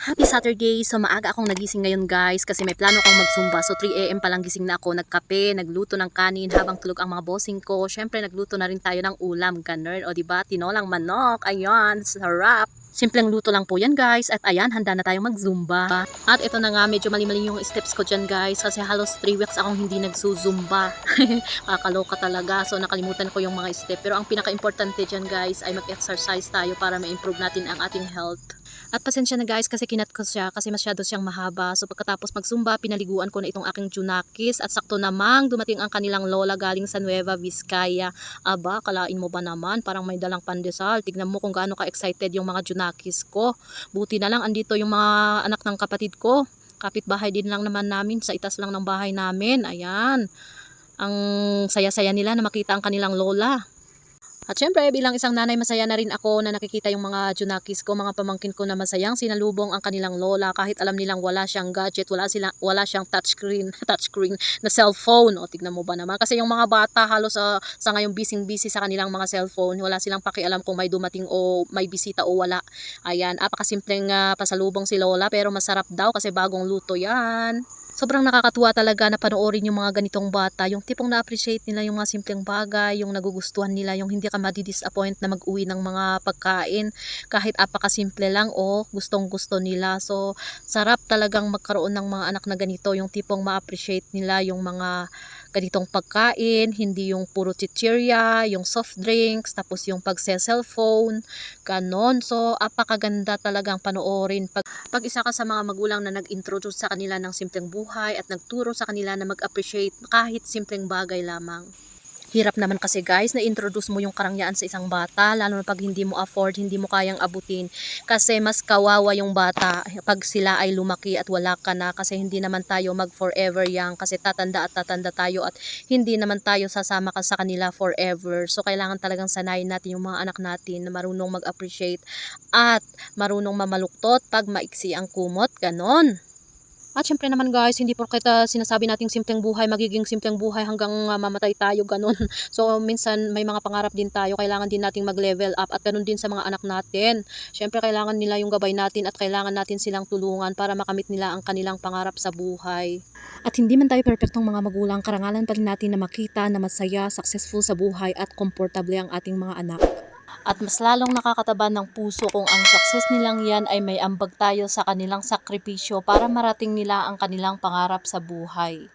Happy Saturday! So maaga akong nagising ngayon guys kasi may plano akong mag-zumba. So 3 AM pa lang gising na ako, nagkape, nagluto ng kanin habang tulog ang mga bossing ko. Syempre nagluto na rin tayo ng ulam, ganun. O diba, tinolang manok, ayan, sarap! Simpleng luto lang po yan guys at ayan, handa na tayong mag-zumba. At ito na nga, medyo mali-mali yung steps ko dyan guys kasi halos 3 weeks akong hindi nagsusumba. Kakaloka talaga, so nakalimutan ko yung mga step. Pero ang pinaka-importante dyan guys ay mag-exercise tayo para ma-improve natin ang ating health. At pasensya na guys kasi kinat ko siya kasi masyado siyang mahaba. So pagkatapos mag-zumba, pinaliguan ko na itong aking junakis at sakto namang dumating ang kanilang lola galing sa Nueva Vizcaya. Aba, kalain mo ba naman? Parang may dalang pandesal. Tignan mo kung gaano ka-excited yung mga junakis ko. Buti na lang andito yung mga anak ng kapatid ko. Kapitbahay din lang naman namin, sa itas lang ng bahay namin. Ayan. Ang saya-saya nila na makita ang kanilang lola. At syempre, bilang isang nanay, masaya na rin ako na nakikita yung mga junakis ko, mga pamangkin ko na masayang sinalubong ang kanilang lola kahit alam nilang wala siyang gadget, wala siyang touchscreen na cellphone. O tignan mo ba naman? Kasi yung mga bata halos sa ngayong busy sa kanilang mga cellphone, wala silang pakialam kung may dumating o may bisita o wala. Ayan, apakasimpleng pasalubong si lola pero masarap daw kasi bagong luto yan. Sobrang nakakatuwa talaga na panoorin yung mga ganitong bata, yung tipong na-appreciate nila yung mga simpleng bagay, yung nagugustuhan nila, yung hindi ka madi-disappoint na mag-uwi ng mga pagkain kahit apakasimple lang o gustong-gusto nila. So, sarap talagang magkaroon ng mga anak na ganito, yung tipong ma-appreciate nila yung mga ganitong pagkain, hindi yung puro chichirya, yung soft drinks, tapos yung pagse-cellphone, ganon. So, apakaganda talagang panoorin pag isa ka sa mga magulang na nag-introduce sa kanila ng simpleng buhay at nagturo sa kanila na mag-appreciate kahit simpleng bagay lamang. Hirap naman kasi guys na introduce mo yung karangyaan sa isang bata, lalo na pag hindi mo afford, hindi mo kayang abutin. Kasi mas kawawa yung bata pag sila ay lumaki at wala ka na, kasi hindi naman tayo mag forever young, kasi tatanda at tatanda tayo at hindi naman tayo sasama ka sa kanila forever. So kailangan talagang sanayin natin yung mga anak natin na marunong mag-appreciate at marunong mamaluktot pag maiksi ang kumot, ganon. At syempre naman guys, hindi porket sinasabi nating simpleng buhay, magiging simpleng buhay hanggang mamatay tayo, ganun. So minsan may mga pangarap din tayo, kailangan din nating mag-level up at ganun din sa mga anak natin. Syempre kailangan nila yung gabay natin at kailangan natin silang tulungan para makamit nila ang kanilang pangarap sa buhay. At hindi man tayo perfectong mga magulang, karangalan pa rin natin na makita na masaya, successful sa buhay at komportable ang ating mga anak. At mas lalong nakakataba ng puso kung ang success nilang yan ay may ambag tayo sa kanilang sakripisyo para marating nila ang kanilang pangarap sa buhay.